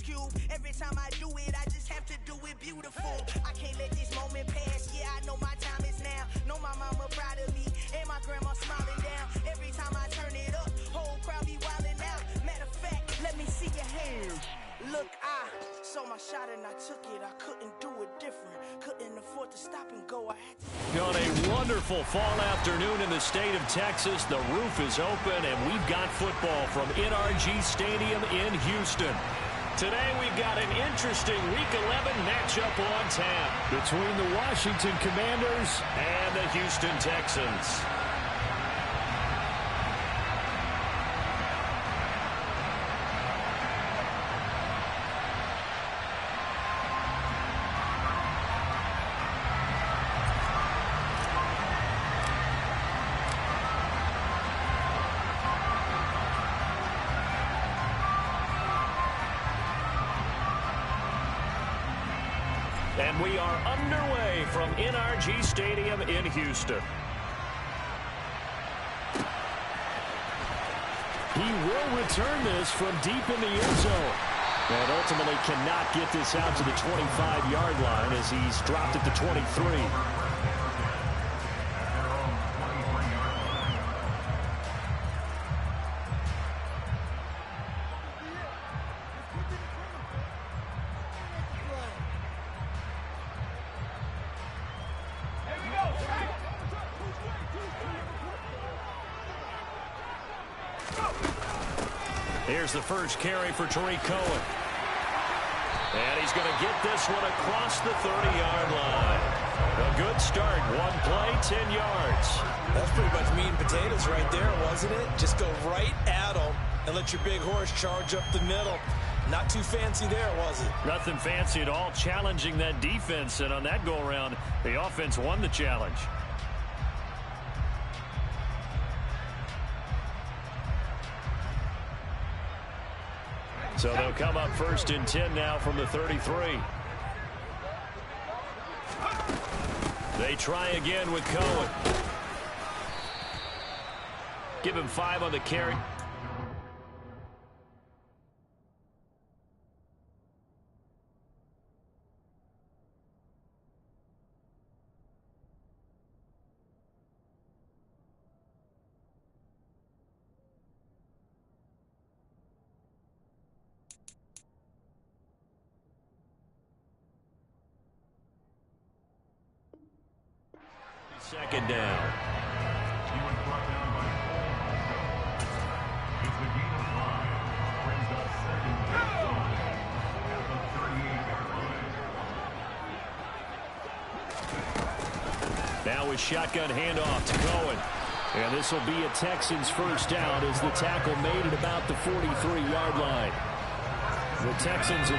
Cube. Every time I do it, I just have to do it beautiful. I can't let this moment pass. Yeah, I know my time is now. Know my mama proud of me, and my grandma smiling down. Every time I turn it up, whole crowd be wildin' out. Matter of fact, let me see your hands. Look, I saw my shot and I took it. I couldn't do it different. Couldn't afford to stop and go. I had to. On a wonderful fall afternoon in the state of Texas, the roof is open and we've got football from NRG Stadium in Houston. Today we've got an interesting Week 11 matchup on tap between the Washington Commanders and the Houston Texans. And we are underway from NRG Stadium in Houston. He will return this from deep in the end zone. And ultimately cannot get this out to the 25-yard line as he's dropped at the 23. Here's the first carry for Tariq Cohen. And he's going to get this one across the 30-yard line. A good start. One play, 10 yards. That's pretty much meat and potatoes right there, wasn't it? Just go right at them and let your big horse charge up the middle. Not too fancy there, was it? Nothing fancy at all. Challenging that defense. And on that go-around, the offense won the challenge. So they'll come up first and 10 now from the 33. They try again with Cohen. Give him 5 on the carry. Second down. Now with shotgun handoff to Cohen. And this will be a Texans first down as the tackle made at about the 43-yard line. The Texans at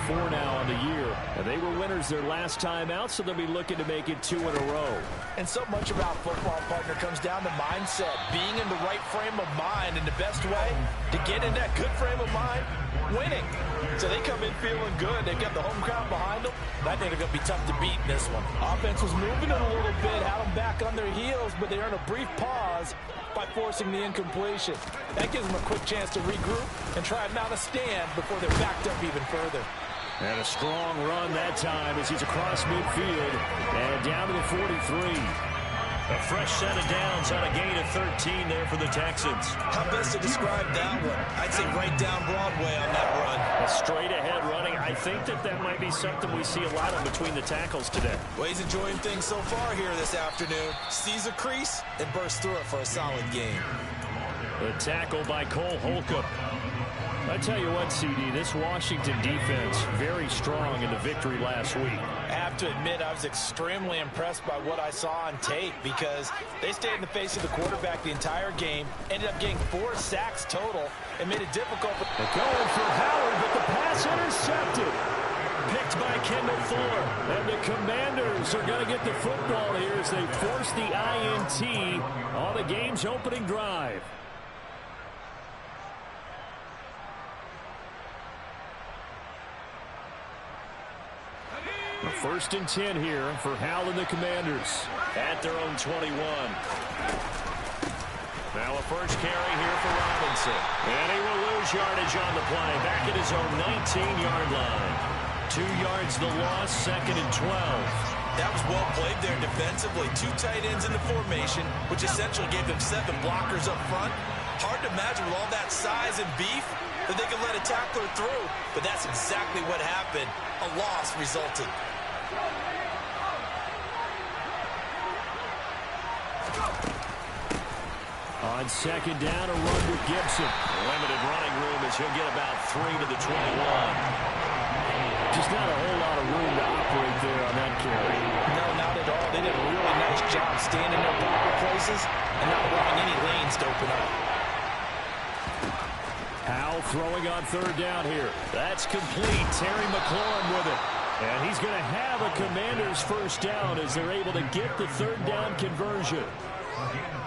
5-4 now on the year. And they were winners their last time out, so they'll be looking to make it 2 in a row. And so much about football, partner, comes down to mindset. Being in the right frame of mind, and the best way to get in that good frame of mind, winning. So they come in feeling good. They've got the home crowd behind them. I think they're going to be tough to beat in this one. Offense was moving it a little bit, had them back on their heels, but they earned a brief pause by forcing the incompletion. That gives them a quick chance to regroup and try and mount a stand before they're backed up even further. And a strong run that time as he's across midfield and down to the 43. A fresh set of downs on a gain of 13 there for the Texans. How best to describe that one? I'd say right down Broadway on that run. A straight ahead running. I think that might be something we see a lot of between the tackles today. Well, he's enjoying things so far here this afternoon. Sees a crease and bursts through it for a solid game. The tackle by Cole Holcomb. I tell you what, CD, this Washington defense very strong in the victory last week. I have to admit, I was extremely impressed by what I saw on tape because they stayed in the face of the quarterback the entire game, ended up getting 4 sacks total, and made it difficult. They're going for Howard, but the pass intercepted. Picked by Kendall Fuller. And the Commanders are going to get the football here as they force the INT on the game's opening drive. First and 10 here for Howell and the Commanders at their own 21. Now a first carry here for Robinson. And he will lose lose yardage on the play. Back at his own 19-yard line. 2 yards the loss, 2nd and 12. That was well played there defensively. 2 tight ends in the formation, which essentially gave them 7 blockers up front. Hard to imagine with all that size and beef that they could let a tackler through, but that's exactly what happened. A loss resulted. On 2nd down, a run with Gibson. Limited running room as he'll get about 3 to the 21. Just not a whole lot of room to operate there on that carry. No, not at all. They did a really nice job staying in their proper places and not allowing any lanes to open up. Howell throwing on 3rd down here. That's complete. Terry McLaurin with it. And he's going to have a Commanders 1st down as they're able to get the 3rd down conversion.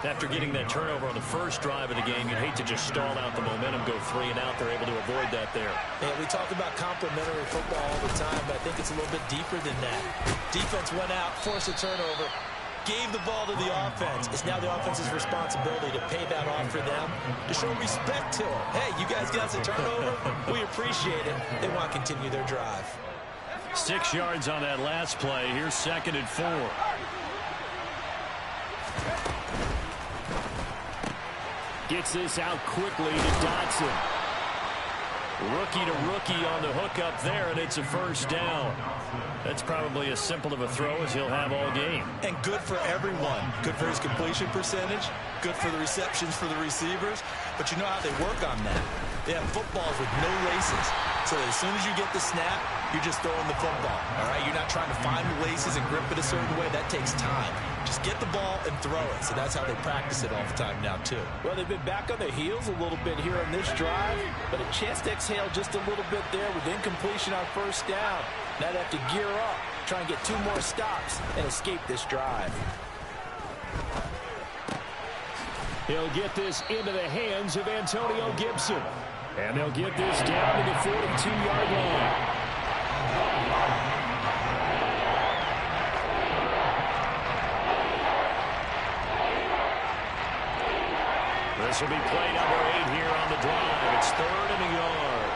After getting that turnover on the first drive of the game, you'd hate to just stall out the momentum, go 3 and out. They're able to avoid that there. Yeah, we talk about complementary football all the time, but I think it's a little bit deeper than that. Defense went out, forced a turnover, gave the ball to the offense. It's now the offense's responsibility to pay that off for them, to show respect to them. Hey, you guys got us a turnover. We appreciate it. They want to continue their drive. 6 yards on that last play. Here's 2nd and 4. Gets this out quickly to Dotson. Rookie to rookie on the hook up there, and it's a 1st down. That's probably as simple of a throw as he'll have all game. And good for everyone. Good for his completion percentage. Good for the receptions for the receivers. But you know how they work on that. They have footballs with no laces. So as soon as you get the snap, you're just throwing the football. All right, you're not trying to find the laces and grip it a certain way. That takes time. Just get the ball and throw it. So that's how they practice it all the time now, too. Well, they've been back on their heels a little bit here on this drive, but a chance to exhale just a little bit there with incompletion on 1st down. Now they have to gear up, try and get 2 more stops, and escape this drive. He'll get this into the hands of Antonio Gibson. And they'll get this down to the 42-yard line. This will be play number 8 here on the drive. It's 3rd and a yard.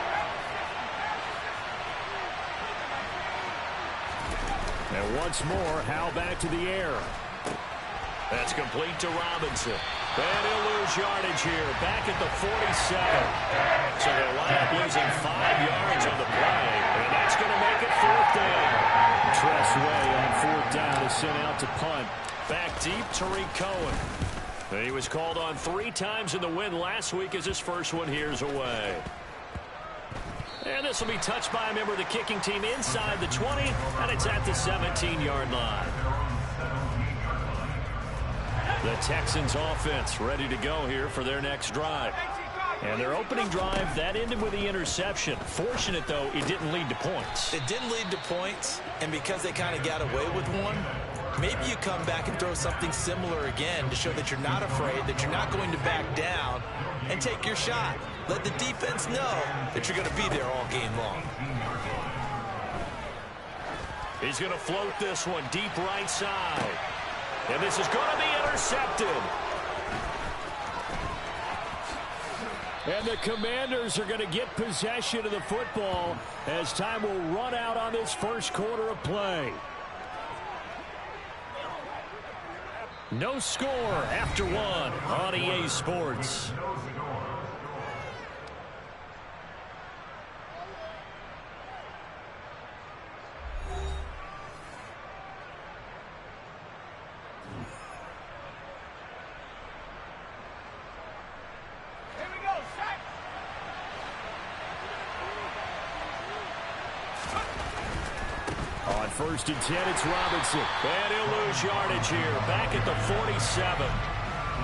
And once more, Howell back to the air. That's complete to Robinson. And he'll lose yardage here. Back at the 47. So they'll wind up losing 5 yards on the play. And that's going to make it 4th down. Tress Way on 4th down is sent out to punt. Back deep, Tariq Cohen. He was called on 3 times in the win last week as his first one here's away. And this will be touched by a member of the kicking team inside the 20, and it's at the 17-yard line. The Texans offense ready to go here for their next drive. And their opening drive, that ended with the interception. Fortunate, though, it didn't lead to points. It didn't lead to points, and because they kind of got away with one, maybe you come back and throw something similar again to show that you're not afraid, that you're not going to back down, and take your shot. Let the defense know that you're going to be there all game long. He's going to float this one deep right side. And this is going to be intercepted. And the Commanders are going to get possession of the football as time will run out on this first quarter of play. No score after 1 on EA Sports. On 1st and 10, it's Robinson. And he'll lose yardage here. Back at the 47.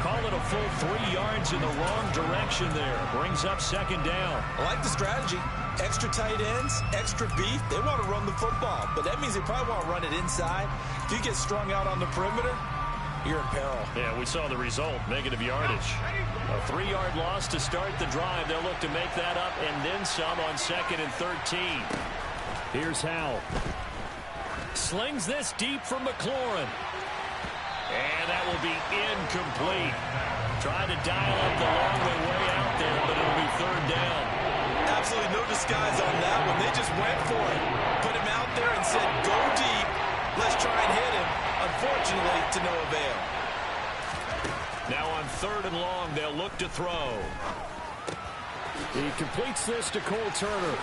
Call it a full 3 yards in the wrong direction there. Brings up 2nd down. I like the strategy. Extra tight ends, extra beef. They want to run the football, but that means they probably want to run it inside. If you get strung out on the perimeter, you're in peril. Yeah, we saw the result. Negative yardage. A 3-yard loss to start the drive. They'll look to make that up and then some on 2nd and 13. Here's Howell. Slings this deep from McLaurin. And that will be incomplete. Tried to dial up the long way out there, but it'll be 3rd down. guys on that one. They just went for it. Put him out there and said, go deep. Let's try and hit him. Unfortunately, to no avail. Now on 3rd and long, they'll look to throw. He completes this to Cole Turner.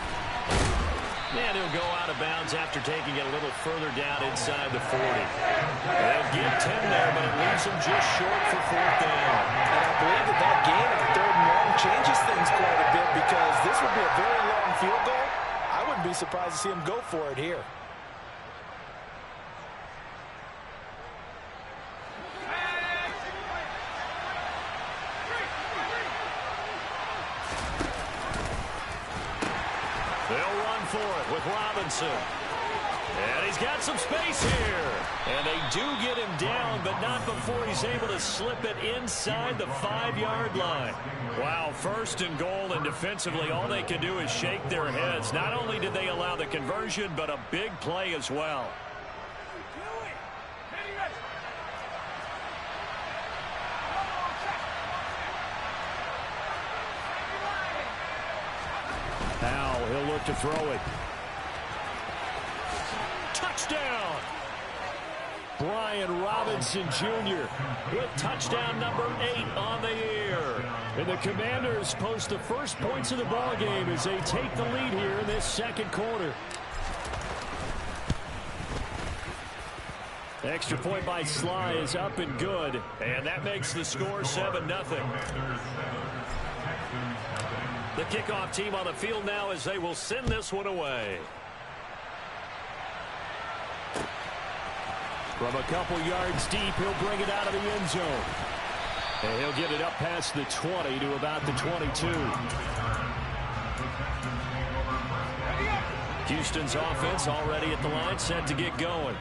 And he'll go out of bounds after taking it a little further down inside the 40. They'll get 10 there, but it leaves him just short for 4th down. And I believe that gain of 3rd and long changes things quite a bit because this would be a very long field goal. I wouldn't be surprised to see him go for it here. They'll run for it with Robinson. And he's got some space here. And they do get him down, but not before he's able to slip it inside the 5-yard line. Wow, 1st and goal, and defensively all they can do is shake their heads. Not only did they allow the conversion, but a big play as well. Now he'll look to throw it. Touchdown! Brian Robinson Jr. with touchdown number 8 on the year. And the Commanders post the first points of the ball game as they take the lead here in this 2nd quarter. Extra point by Sly is up and good, and that makes the score 7-0. The kickoff team on the field now as they will send this one away. From a couple yards deep, he'll bring it out of the end zone. And he'll get it up past the 20 to about the 22. Houston's offense already at the line, set to get going.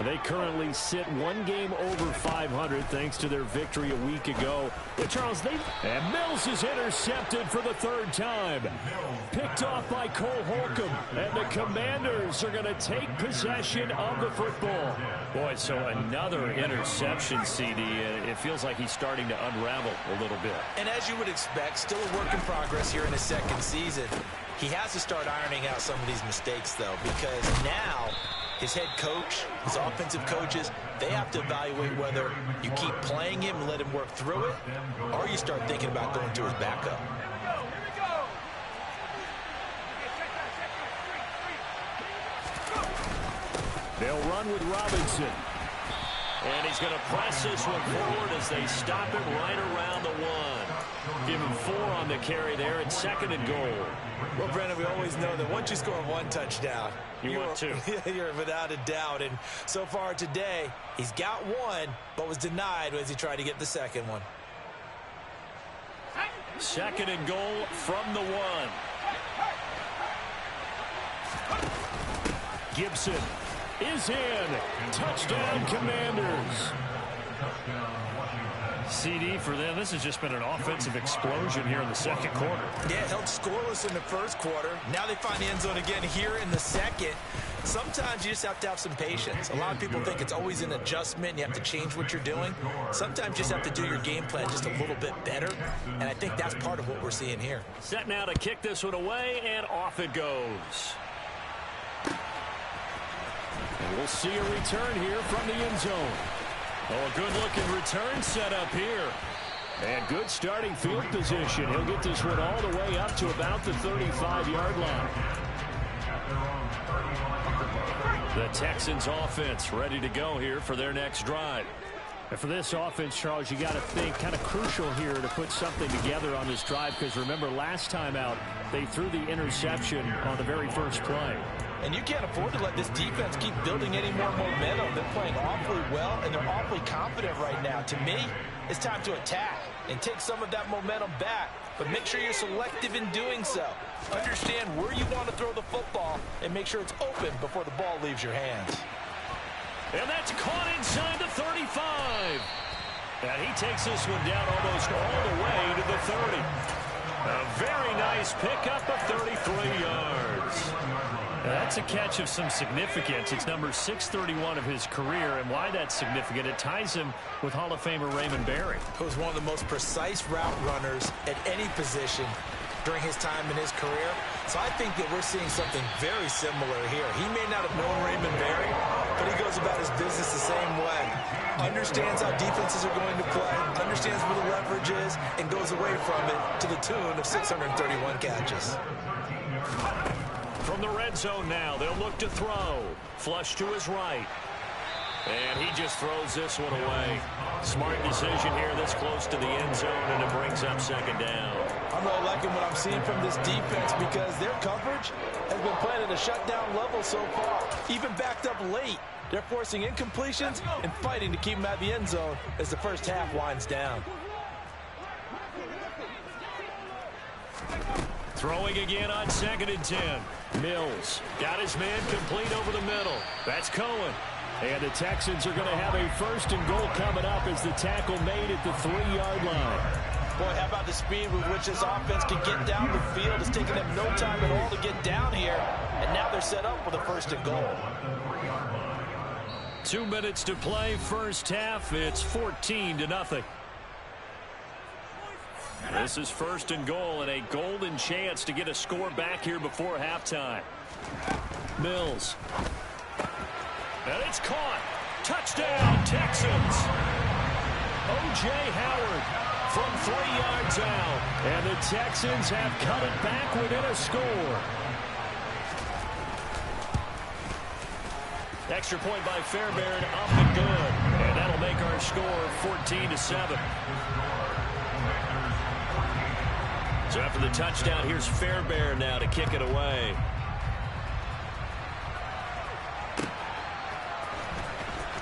They currently sit 1 game over 500 thanks to their victory a week ago. But Charles, and Mills is intercepted for the 3rd time. Picked off by Cole Holcomb. And the Commanders are going to take possession of the football. Boy, so another interception, CD. It feels like he's starting to unravel a little bit. And as you would expect, still a work in progress here in his 2nd season. He has to start ironing out some of these mistakes, though, because now his head coach, his offensive coaches, they have to evaluate whether you keep playing him and let him work through it, or you start thinking about going to his backup. They'll run with Robinson. And he's going to press this one forward as they stop him right around the 1. Give him 4 on the carry there at 2nd and goal. Well, Brendan, we always know that once you score 1 touchdown, you want 2. You're without a doubt. And so far today, he's got 1, but was denied as he tried to get the 2nd one. 2nd and goal from the 1. Gibson is in. Touchdown, Commanders. CD for them, this has just been an offensive explosion here in the 2nd quarter. Yeah, held scoreless in the 1st quarter. Now they find the end zone again here in the 2nd. Sometimes you just have to have some patience. A lot of people think it's always an adjustment. You have to change what you're doing. Sometimes you just have to do your game plan just a little bit better. And I think that's part of what we're seeing here. Set now to kick this one away, and off it goes. And we'll see a return here from the end zone. Oh, a good-looking return set up here. And good starting field position. He'll get this one all the way up to about the 35-yard line. The Texans offense ready to go here for their next drive. And for this offense, Charles, you got to think kind of crucial here to put something together on this drive, because remember last time out they threw the interception on the very first play. And you can't afford to let this defense keep building any more momentum. They're playing awfully well, and they're awfully confident right now. To me, it's time to attack and take some of that momentum back. But make sure you're selective in doing so. Understand where you want to throw the football and make sure it's open before the ball leaves your hands. And that's caught inside the 35. And he takes this one down almost all the way to the 30. A very nice pickup of 33 yards. Now that's a catch of some significance. It's number 631 of his career, and why that's significant, it ties him with Hall of Famer Raymond Berry. Who's one of the most precise route runners at any position during his time in his career. So I think that we're seeing something very similar here. He may not have known Raymond Berry, but he goes about his business the same way. Understands how defenses are going to play, understands where the leverage is, and goes away from it to the tune of 631 catches. From the red zone now, they'll look to throw. Flush to his right. And he just throws this one away. Smart decision here this close to the end zone, and it brings up second down. I'm really liking what I'm seeing from this defense because their coverage has been playing at a shutdown level so far. Even backed up late, they're forcing incompletions and fighting to keep them out of the end zone as the first half winds down. Throwing again on 2nd and 10. Mills got his man complete over the middle. That's Cohen. And the Texans are going to have a 1st and goal coming up as the tackle made at the 3-yard line. Boy, how about the speed with which this offense can get down the field? It's taking them no time at all to get down here. And now they're set up with a 1st and goal. 2 minutes to play, first half. It's 14-0. This is 1st and goal and a golden chance to get a score back here before halftime. Mills. And it's caught. Touchdown, Texans. O.J. Howard from 3 yards out. And the Texans have cut it back within a score. Extra point by Fairbairn, up and good. And that'll make our score 14-7. So after the touchdown, here's Fairbairn now to kick it away.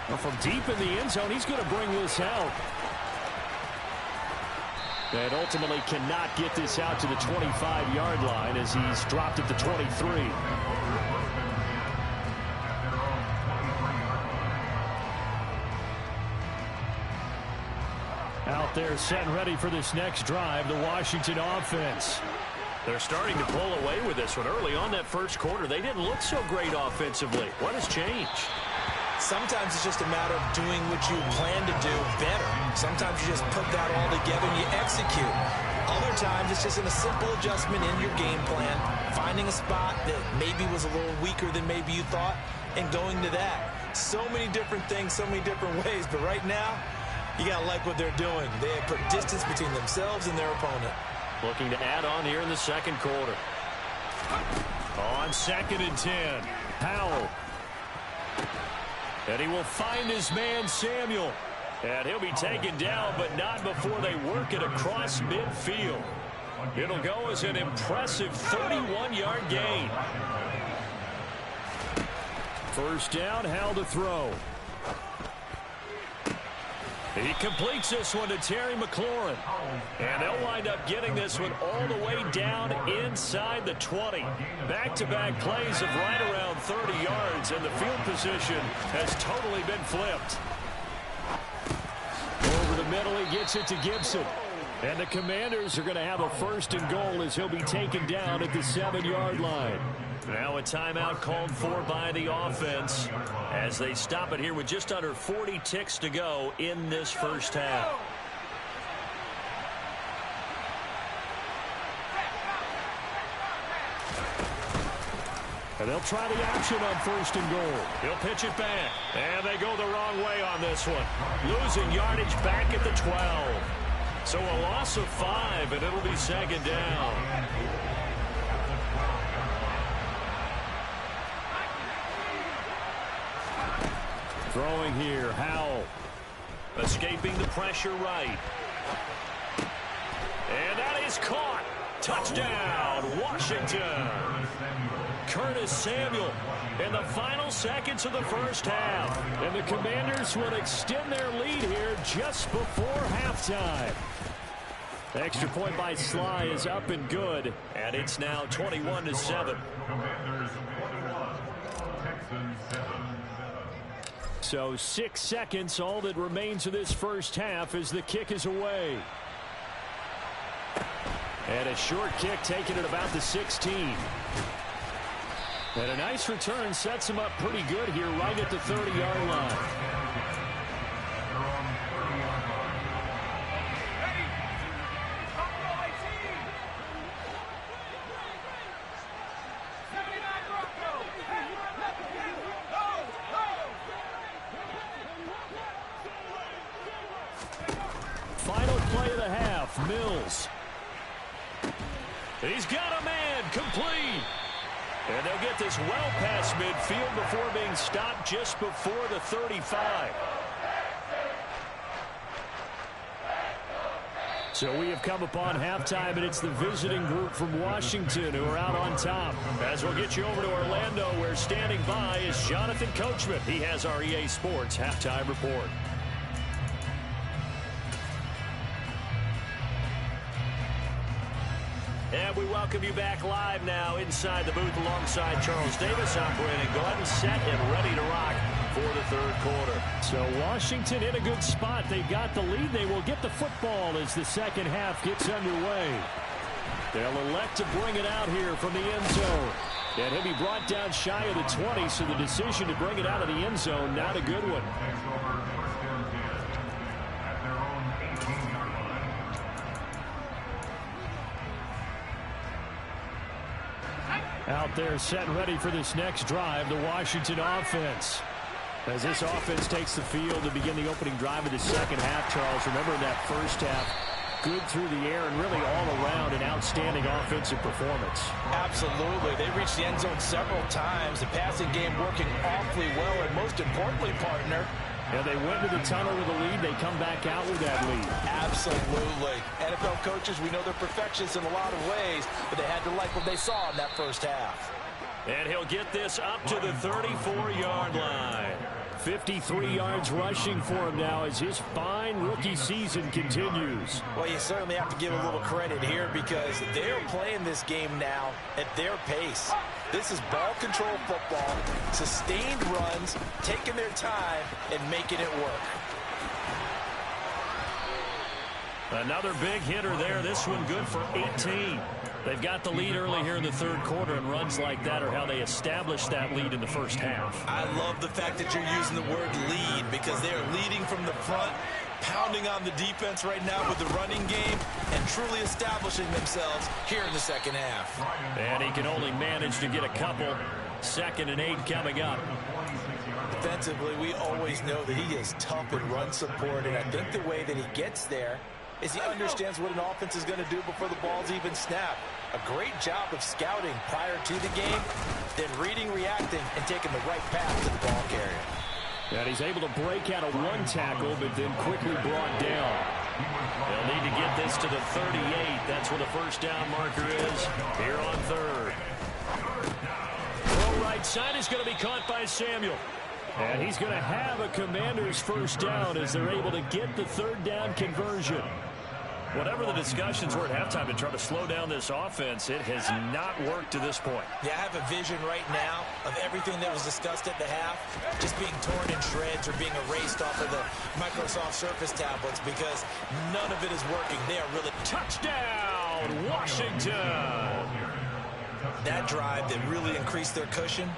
Well, from deep in the end zone, he's going to bring this out. And ultimately cannot get this out to the 25-yard line as he's dropped at the 23. Out there set and ready for this next drive, the Washington offense. They're starting to pull away with this one. Early on that first quarter, they didn't look so great offensively. What has changed? Sometimes it's just a matter of doing what you plan to do better. Sometimes you just put that all together and you execute. Other times it's just in a simple adjustment in your game plan, finding a spot that maybe was a little weaker than maybe you thought, and going to that. So many different things, so many different ways, but right now, you got to like what they're doing. They have put distance between themselves and their opponent. Looking to add on here in the second quarter. On 2nd and 10, Powell. And he will find his man, Samuel. And he'll be taken down, but not before they work it across midfield. It'll go as an impressive 31-yard gain. First down, Howell to throw. He completes this one to Terry McLaurin. And they'll wind up getting this one all the way down inside the 20. Back-to-back plays of right around 30 yards, and the field position has totally been flipped. Over the middle, he gets it to Gibson. And the Commanders are going to have a 1st and goal as he'll be taken down at the 7-yard line. Now a timeout called for by the offense as they stop it here with just under 40 ticks to go in this first half. And they'll try the action on 1st and goal. He'll pitch it back. And they go the wrong way on this one. Losing yardage back at the 12. So a loss of 5, and it'll be 2nd down. Throwing here, Howell. Escaping the pressure right. And that is caught. Touchdown, Washington. Curtis Samuel in the final seconds of the first half. And the Commanders will extend their lead here just before halftime. Extra point by Sly is up and good. And it's now 21-7. So 6 seconds, all that remains of this first half as the kick is away. And a short kick taken at about the 16. And a nice return sets him up pretty good here right at the 30-yard line. a man, complete. And they'll get this well past midfield before being stopped just before the 35. So we have come upon halftime, and it's the visiting group from Washington who are out on top. As we'll get you over to Orlando, where standing by is Jonathan Coachman. He has our EA Sports halftime report. And we welcome you back live now inside the booth alongside Charles Davis, operating Glenn, set and ready to rock for the third quarter. So Washington in a good spot. They've got the lead. They will get the football as the second half gets underway. They'll elect to bring it out here from the end zone. And he'll be brought down shy of the 20, so the decision to bring it out of the end zone, not a good one. Out there set and ready for this next drive, the Washington offense. As this offense takes the field to begin the opening drive of the second half, Charles, remember in that first half, good through the air and really all around an outstanding offensive performance. Absolutely. They reached the end zone several times. The passing game working awfully well, and most importantly, partner, and they went to the tunnel with a lead. They come back out with that lead. Absolutely. NFL coaches, we know they're perfectionists in a lot of ways, but they had to like what they saw in that first half. And he'll get this up to the 34-yard line. 53 yards rushing for him now as his fine rookie season continues. Well, you certainly have to give a little credit here because they're playing this game now at their pace. This is ball control football, sustained runs, taking their time and making it work. Another big hitter there. This one good for 18. They've got the lead early here in the third quarter, and runs like that are how they established that lead in the first half. I love the fact that you're using the word lead because they are leading from the front, pounding on the defense right now with the running game, and truly establishing themselves here in the second half. And he can only manage to get a couple. 2nd and 8 coming up. Defensively, we always know that he is tough in run support, and I think the way that he gets there is he understands what an offense is going to do before the ball's even snapped. A great job of scouting prior to the game, then reading, reacting, and taking the right path to the ball carrier. And he's able to break out of one tackle, but then quickly brought down. They'll need to get this to the 38. That's where the first down marker is here on third. Throw right side is going to be caught by Samuel. And he's going to have a Commander's first down as they're able to get the third down conversion. Whatever the discussions were at halftime to try to slow down this offense, it has not worked to this point. Yeah, I have a vision right now of everything that was discussed at the half just being torn in shreds or being erased off of the Microsoft Surface tablets because none of it is working. They are really... Touchdown, Washington! That drive that really increased their cushion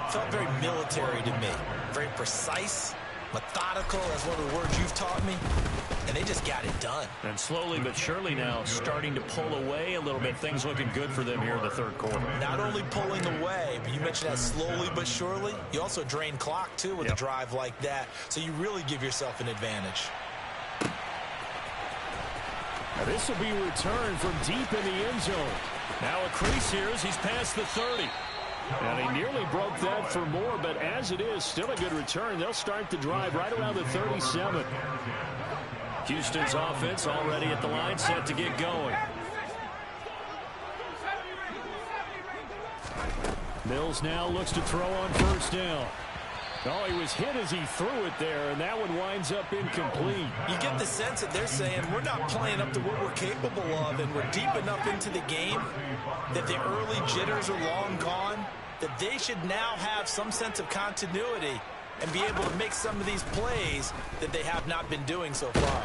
felt very military to me. Very precise, methodical, that's one of the words you've taught me. And they just got it done. And slowly but surely now starting to pull away a little bit. Things looking good for them here in the third quarter. Not only pulling away, but you mentioned that slowly but surely. You also drain clock, too, with a drive like that. So you really give yourself an advantage. Now this will be returned from deep in the end zone. Now a crease here as he's past the 30. And he nearly broke that for more, but as it is, still a good return. They'll start the drive right around the 37. Houston's offense already at the line, set to get going. Mills now looks to throw on first down. Oh, he was hit as he threw it there, and that one winds up incomplete. You get the sense that they're saying we're not playing up to what we're capable of, and we're deep enough into the game that the early jitters are long gone, that they should now have some sense of continuity and be able to make some of these plays that they have not been doing so far.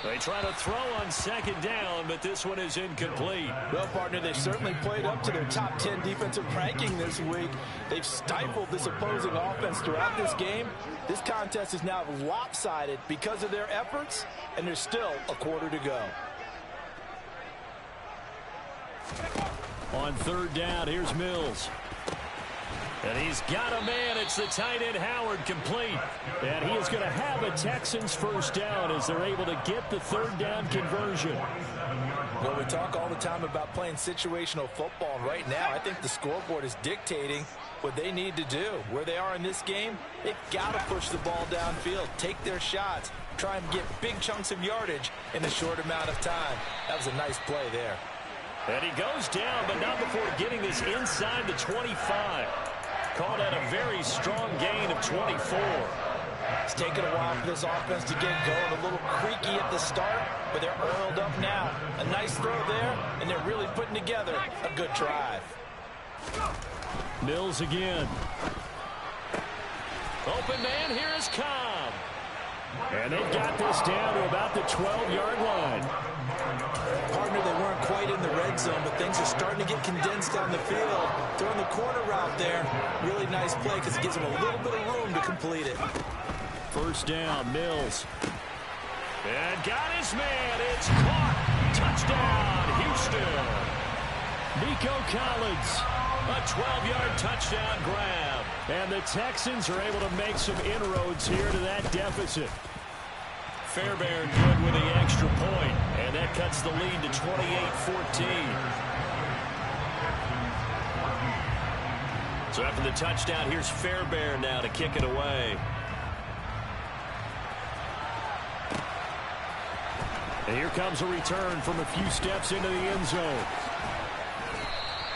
They try to throw on second down, but this one is incomplete. Well, partner, they've certainly played up to their top 10 defensive ranking this week. They've stifled this opposing offense throughout this game. This contest is now lopsided because of their efforts, and there's still a quarter to go. On third down, here's Mills. And he's got a man. It's the tight end Howard, complete. And he is going to have a Texans first down as they're able to get the third down conversion. Well, we talk all the time about playing situational football, and right now I think the scoreboard is dictating what they need to do. Where they are in this game, they've got to push the ball downfield, take their shots, try and get big chunks of yardage in a short amount of time. That was a nice play there. And he goes down, but not before getting this inside the 25. Called out a very strong gain of 24. It's taken a while for this offense to get going. A little creaky at the start, but they're oiled up now. A nice throw there, and they're really putting together a good drive. Mills again. Open man, here is Cobb. And they've got this down to about the 12-yard line. Partner, they weren't quite in the red zone, but things are starting to get condensed on the field. Throwing the corner route there. Really nice play because it gives them a little bit of room to complete it. First down, Mills. And got his man. It's caught. Touchdown, Houston. Nico Collins. A 12-yard touchdown grab. And the Texans are able to make some inroads here to that deficit. Fairbairn good with the extra point, and that cuts the lead to 28-14. So after the touchdown, here's Fairbairn now to kick it away. And here comes a return from a few steps into the end zone.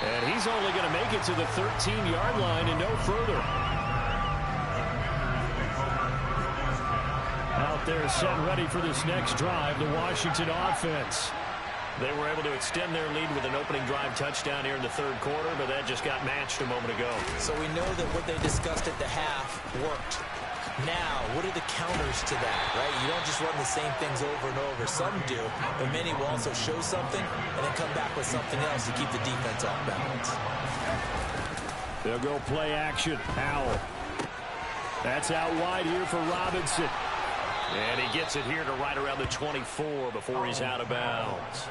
And he's only going to make it to the 13-yard line and no further. Out there set ready for this next drive, the Washington offense. They were able to extend their lead with an opening drive touchdown here in the third quarter, but that just got matched a moment ago. So we know that what they discussed at the half worked. Now, what are the counters to that, right? You don't just run the same things over and over. Some do, but many will also show something and then come back with something else to keep the defense off balance. They'll go play action. Howell. That's out wide here for Robinson. And he gets it here to right around the 24 before he's out of bounds.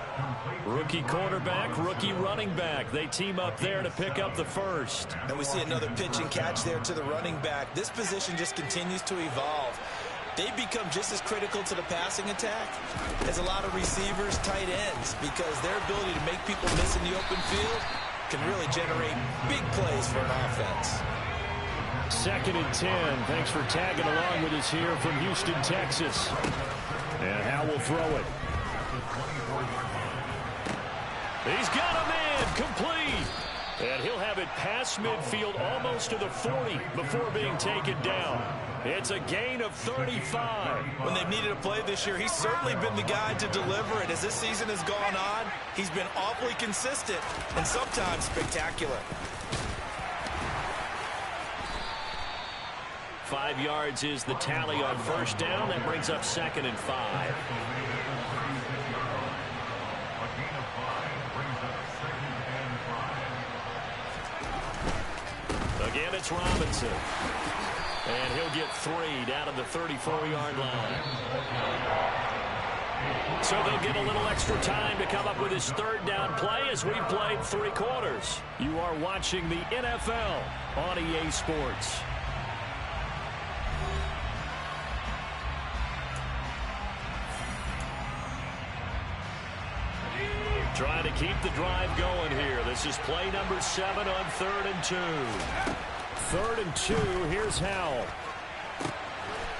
Rookie quarterback, rookie running back. They team up there to pick up the first. And we see another pitch and catch there to the running back. This position just continues to evolve. They become just as critical to the passing attack as a lot of receivers, tight ends, because their ability to make people miss in the open field can really generate big plays for an offense. 2nd and 10. Thanks for tagging along with us here from Houston, Texas. And Howell will throw it. He's got a man complete. And he'll have it past midfield almost to the 40 before being taken down. It's a gain of 35. When they've needed a play this year, he's certainly been the guy to deliver it. As this season has gone on, he's been awfully consistent and sometimes spectacular. 5 yards is the tally on first down. That brings up 2nd and 5. Again, it's Robinson. And he'll get 3 down to the 34-yard line. So they'll get a little extra time to come up with his third down play as we've played 3 quarters. You are watching the NFL on EA Sports. Trying to keep the drive going here. This is play number 7 on 3rd and 2. 3rd and 2. Here's Howell.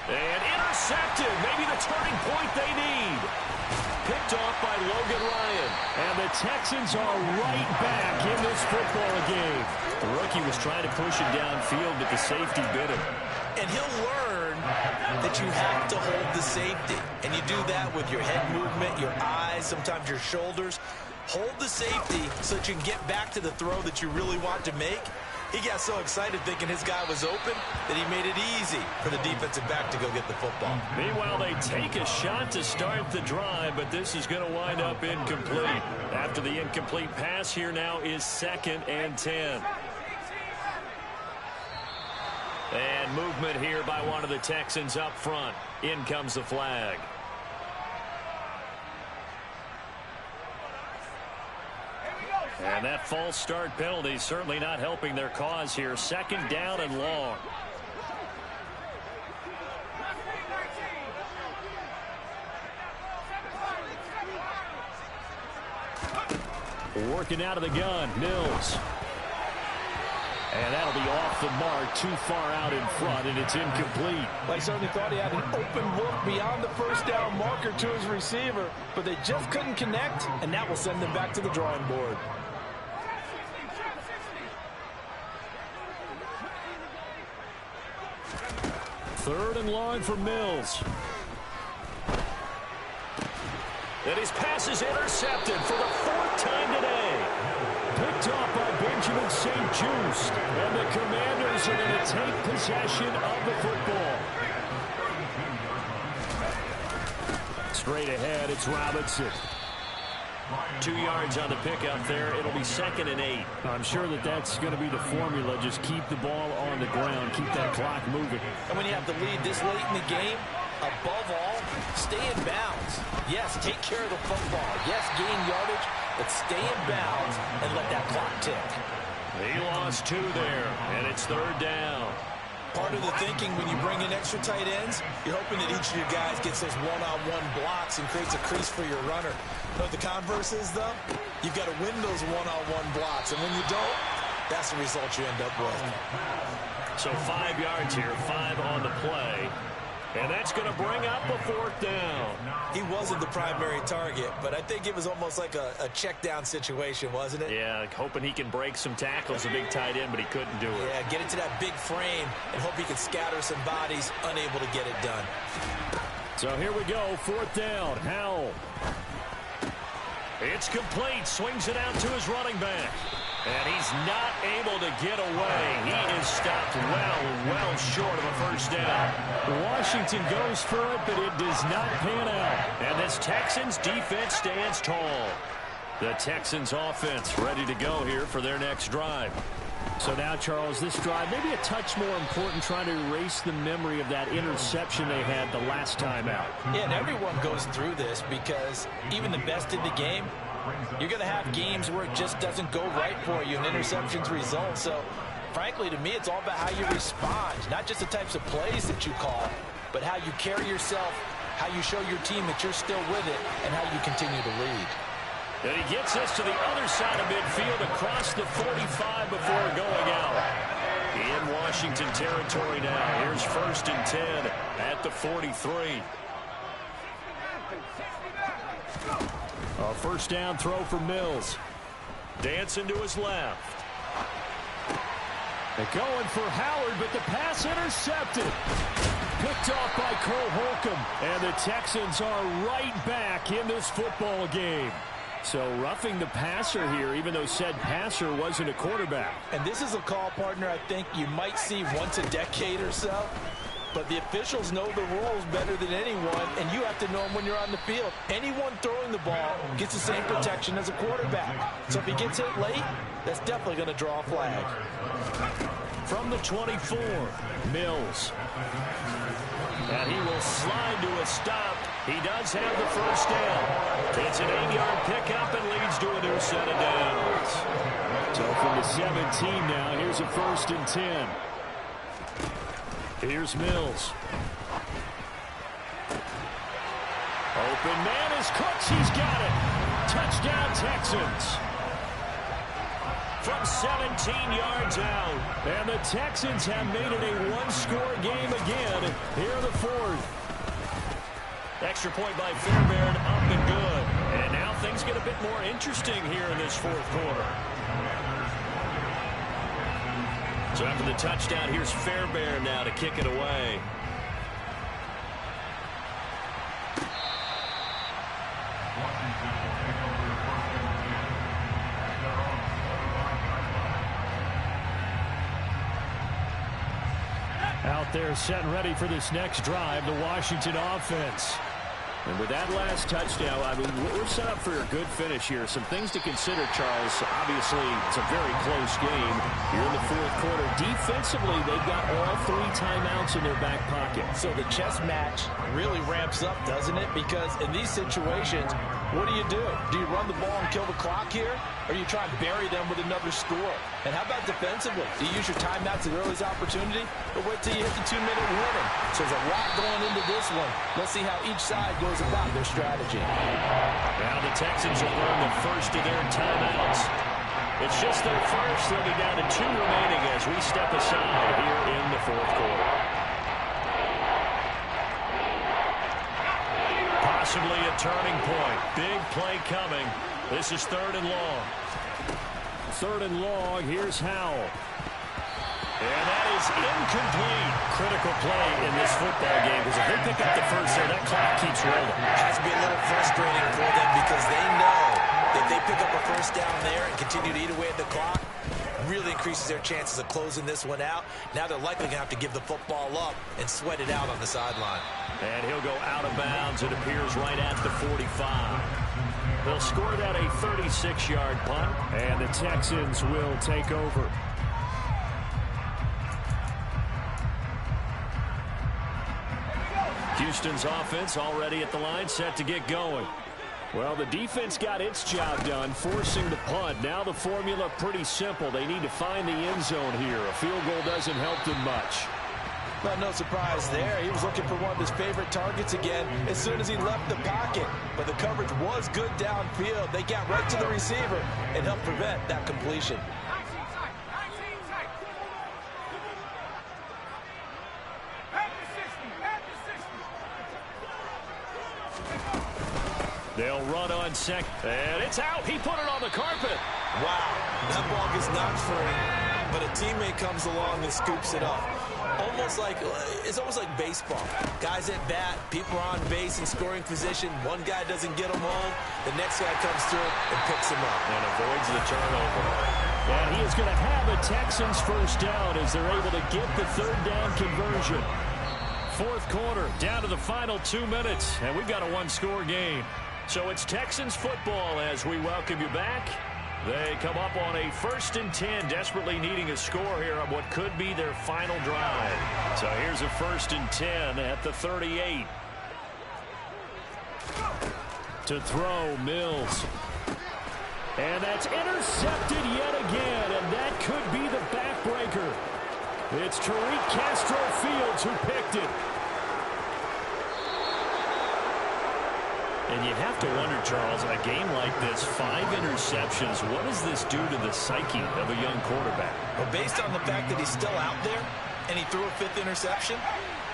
And intercepted. Maybe the turning point they need. Picked off by Logan Ryan. And the Texans are right back in this football game. The rookie was trying to push it downfield, but the safety bit him. And he'll learn that you have to hold the safety. And you do that with your head movement, your eyes, sometimes your shoulders. Hold the safety so that you can get back to the throw that you really want to make. He got so excited thinking his guy was open that he made it easy for the defensive back to go get the football. Meanwhile, they take a shot to start the drive, but this is going to wind up incomplete. After the incomplete pass, here now is 2nd and 10. And movement here by one of the Texans up front. In comes the flag. And that false start penalty certainly not helping their cause here. 2nd down and long. Working out of the gun, Mills. And that'll be off the mark, too far out in front, and it's incomplete. Well, he certainly thought he had an open look beyond the first down marker to his receiver, but they just couldn't connect, and that will send them back to the drawing board. Third and long for Mills. And his pass is intercepted for the 4th time today. Picked off by Benjamin St-Juste. And the Commanders are going to take possession of the football. Straight ahead, it's Robinson. 2 yards on the pickup there. It'll be 2nd and 8. I'm sure that's going to be the formula. Just keep the ball on the ground. Keep that clock moving. And when you have to lead this late in the game, above all, stay in bounds. Yes, take care of the football. Yes, gain yardage, but stay in bounds and let that clock tick. He lost 2 there, and it's 3rd down. Part of the thinking when you bring in extra tight ends, you're hoping that each of your guys gets those one-on-one blocks and creates a crease for your runner. But the converse is, though, you've got to win those one-on-one blocks. And when you don't, that's the result you end up with. So 5 yards here, 5 on the play. And that's going to bring up a 4th down. He wasn't the primary target, but I think it was almost like a check-down situation, wasn't it? Yeah, hoping he can break some tackles, a big tight end, but he couldn't do it. Yeah, get into that big frame and hope he can scatter some bodies, unable to get it done. So here we go, 4th down. Howell. It's complete. Swings it out to his running back. And he's not able to get away. He is stopped well short of a 1st down. Washington goes for it, but it does not pan out. And this Texans defense stands tall. The Texans offense ready to go here for their next drive. So now, Charles, this drive maybe a touch more important, trying to erase the memory of that interception they had the last time out. Yeah, and everyone goes through this because even the best in the game, you're going to have games where it just doesn't go right for you and interceptions result. So, frankly, to me, it's all about how you respond, not just the types of plays that you call, but how you carry yourself, how you show your team that you're still with it, and how you continue to lead. And he gets us to the other side of midfield across the 45 before going out. In Washington territory now. Here's 1st and 10 at the 43. A 1st down throw for Mills. Dancing to his left. They're going for Howard, but the pass intercepted. Picked off by Cole Holcomb. And the Texans are right back in this football game. So roughing the passer here, even though said passer wasn't a quarterback. And this is a call, partner, I think you might see once a decade or so. But the officials know the rules better than anyone, and you have to know them when you're on the field. Anyone throwing the ball gets the same protection as a quarterback. So if he gets hit late, that's definitely going to draw a flag. From the 24, Mills. and he will slide to a stop. He does have the 1st down. It's an 8-yard pickup and leads to a new set of downs. So from the 17 now, here's a 1st and 10. Here's Mills. Open man is Cooks. He's got it. Touchdown, Texans. From 17 yards out. And the Texans have made it a one-score game again here in the 4th. Extra point by Fairbairn, up and good. And now things get a bit more interesting here in this 4th quarter. So after the touchdown, here's Fairbairn now to kick it away. Out there set and ready for this next drive, the Washington offense. And with that last touchdown, I mean, we're set up for a good finish here. Some things to consider, Charles. Obviously, it's a very close game here in the 4th quarter. Defensively, they've got all 3 timeouts in their back pocket. So the chess match really ramps up, doesn't it? Because in these situations, What do? Do you run the ball and kill the clock here? Or you try and bury them with another score? And how about defensively? Do you use your timeouts at earliest opportunity? Or wait till you hit the 2-minute warning? So there's a lot going into this one. Let's see how each side goes about their strategy. Now the Texans will burn the first of their timeouts. It's just their first. They'll be down to 2 remaining as we step aside here in the fourth quarter. Possibly a turning point. Big play coming. This is 3rd and long. 3rd and long. Here's Howell. And that is incomplete. Critical play in this football game because if they pick up the first there, that clock keeps rolling. It has to be a little frustrating for them because they know that they pick up a first down there and continue to eat away at the clock, really increases their chances of closing this one out. Now they're likely going to have to give the football up and sweat it out on the sideline. And he'll go out of bounds, it appears, right at the 45. They'll score that a 36-yard punt. And the Texans will take over. Houston's offense already at the line, set to get going. Well, the defense got its job done, forcing the punt. Now the formula pretty simple. They need to find the end zone here. A field goal doesn't help them much. Well, no surprise there. He was looking for one of his favorite targets again as soon as he left the pocket. But the coverage was good downfield. They got right to the receiver and helped prevent that completion. They'll run on second. And it's out. He put it on the carpet. Wow, that ball gets knocked free, but a teammate comes along and scoops it up. It's almost like baseball. Guys at bat, people are on base in scoring position. One guy doesn't get him home. The next guy comes through and picks him up. And avoids the turnover. And he is going to have a Texans first down as they're able to get the 3rd down conversion. 4th quarter, down to the final 2 minutes, and we've got a 1-score game. So it's Texans football as we welcome you back. They come up on a 1st and 10, desperately needing a score here on what could be their final drive. So here's a 1st and 10 at the 38. To throw, Mills. And that's intercepted yet again, and that could be the backbreaker. It's Tariq Castro-Fields who picked it. And you have to wonder, Charles, a game like this, 5 interceptions, what does this do to the psyche of a young quarterback? Well, based on the fact that he's still out there and he threw a 5th interception,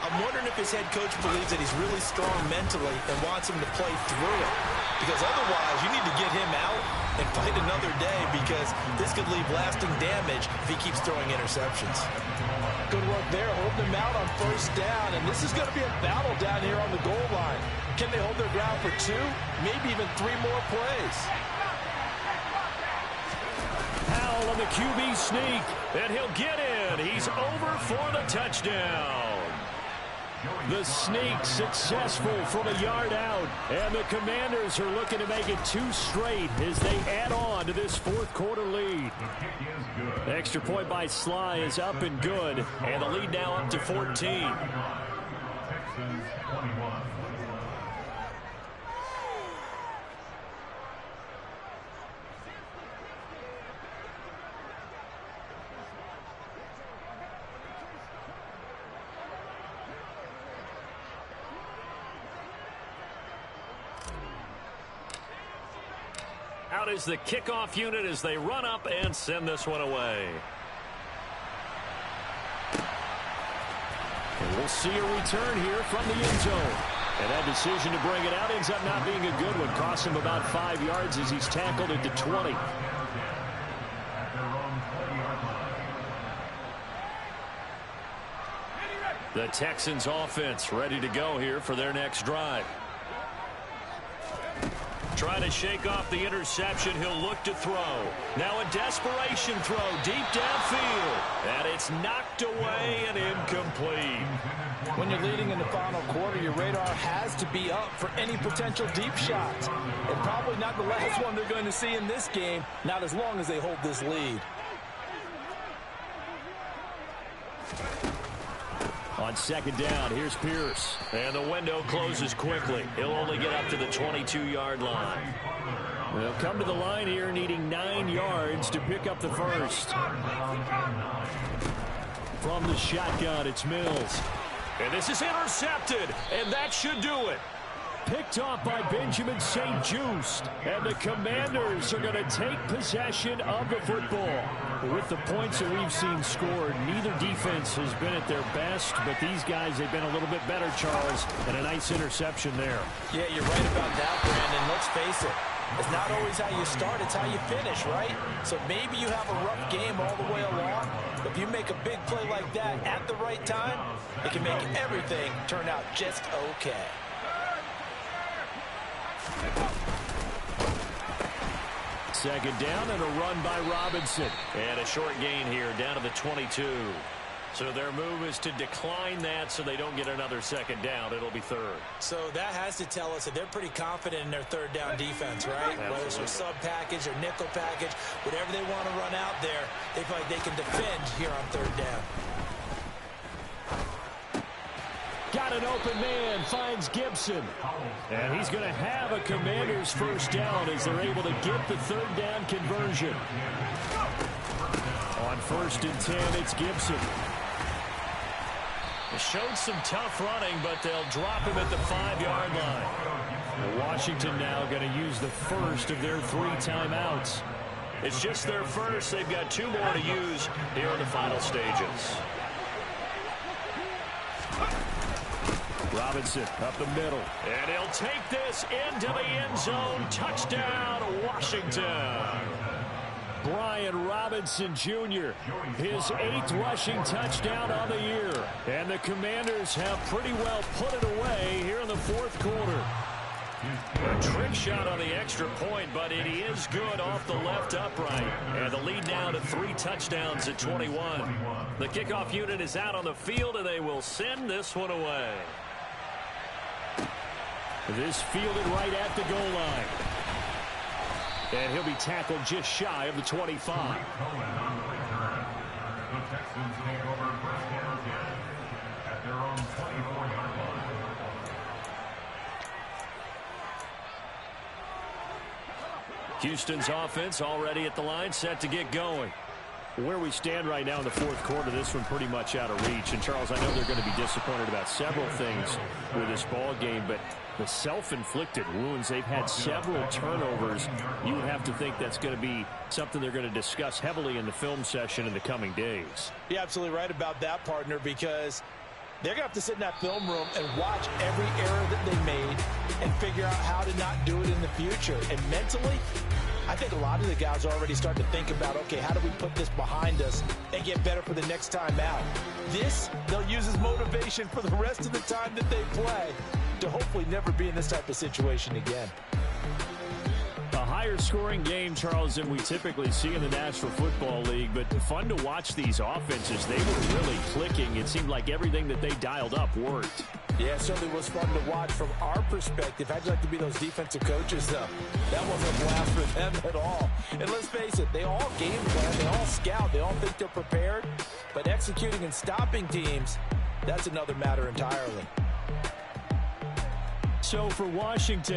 I'm wondering if his head coach believes that he's really strong mentally and wants him to play through it. Because otherwise, you need to get him out and fight another day because this could leave lasting damage if he keeps throwing interceptions. Good work there, holding him out on 1st down, and this is going to be a battle down here on the goal line. Can they hold their ground for 2, maybe even 3 more plays? Howell on the QB sneak, and he'll get in. He's over for the touchdown. The sneak successful from a yard out, and the Commanders are looking to make it 2 straight as they add on to this 4th quarter lead. Extra point by Sly is up and good, and the lead now up to 14. Out is the kickoff unit as they run up and send this one away. And we'll see a return here from the end zone. And that decision to bring it out ends up not being a good one. Costs him about 5 yards as he's tackled at the 20. The Texans offense ready to go here for their next drive. Trying to shake off the interception. He'll look to throw. Now a desperation throw deep downfield. And it's knocked away and incomplete. When you're leading in the final quarter, your radar has to be up for any potential deep shots. And probably not the last one they're going to see in this game, not as long as they hold this lead. On second down, here's Pierce. And the window closes quickly. He'll only get up to the 22-yard line. They'll come to the line here needing 9 yards to pick up the first. From the shotgun, it's Mills. And this is intercepted, and that should do it. Picked off by Benjamin St-Juste. And the Commanders are going to take possession of the football. With the points that we've seen scored, neither defense has been at their best, but these guys, they've been a little bit better, Charles, and a nice interception there. Yeah, you're right about that, Brandon. Let's face it. It's not always how you start, it's how you finish, right? So maybe you have a rough game all the way along, but if you make a big play like that at the right time, it can make everything turn out just okay. Second down and a run by Robinson. And a short gain here down to the 22. So their move is to decline that so they don't get another second down. It'll be third. So that has to tell us that they're pretty confident in their third down defense, right? Absolutely. Whether it's a sub package or nickel package, whatever they want to run out there, they feel like they can defend here on third down. Got an open man, finds Gibson. And he's going to have a Commanders first down as they're able to get the third down conversion. On 1st and 10, it's Gibson. They showed some tough running, but they'll drop him at the 5-yard line. Washington now going to use the first of their 3 timeouts. It's just their first. They've got 2 more to use here in the final stages. Robinson up the middle. And he'll take this into the end zone. Touchdown, Washington. Brian Robinson Jr., his 8th rushing touchdown on the year. And the Commanders have pretty well put it away here in the 4th quarter. A trick shot on the extra point, but it is good off the left upright. And the lead now to 3 touchdowns at 21. The kickoff unit is out on the field, and they will send this one away. This fielded right at the goal line. And he'll be tackled just shy of the 25. Houston's offense already at the line, set to get going. Where we stand right now in the 4th quarter, this one pretty much out of reach. And, Charles, I know they're going to be disappointed about several things with this ball game, but the self-inflicted wounds, they've had several turnovers. You would have to think that's going to be something they're going to discuss heavily in the film session in the coming days. You're absolutely right about that, partner, because they're going to have to sit in that film room and watch every error that they made and figure out how to not do it in the future. And mentally, I think a lot of the guys are already starting to think about, okay, how do we put this behind us and get better for the next time out? This, they'll use as motivation for the rest of the time that they play to hopefully never be in this type of situation again. A higher scoring game, Charles, than we typically see in the National Football League, but fun to watch these offenses. They were really clicking. It seemed like everything that they dialed up worked. Yeah, it certainly was fun to watch from our perspective. How'd you like to be those defensive coaches, though? That wasn't a blast for them at all. And let's face it, they all game plan, they all scout, they all think they're prepared. But executing and stopping teams, that's another matter entirely. So for Washington,